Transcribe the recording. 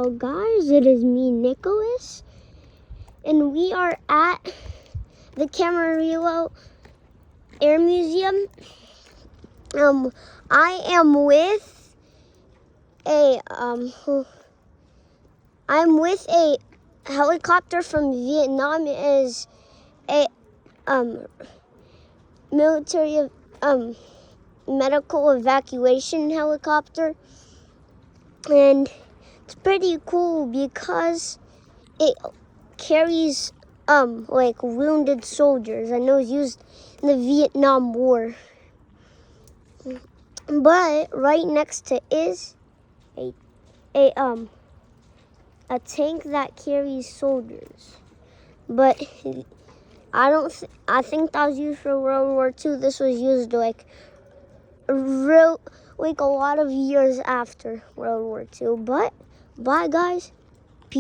Hello guys, it is me, Nicholas, and we are at the Camarillo Air Museum. I am with a helicopter from Vietnam. It is a military medical evacuation helicopter, and it's pretty cool because it carries like wounded soldiers. I know it's used in the Vietnam War. But right next to it is a tank that carries soldiers. But I think that was used for World War II. This was used like a lot of years after World War II. But bye guys.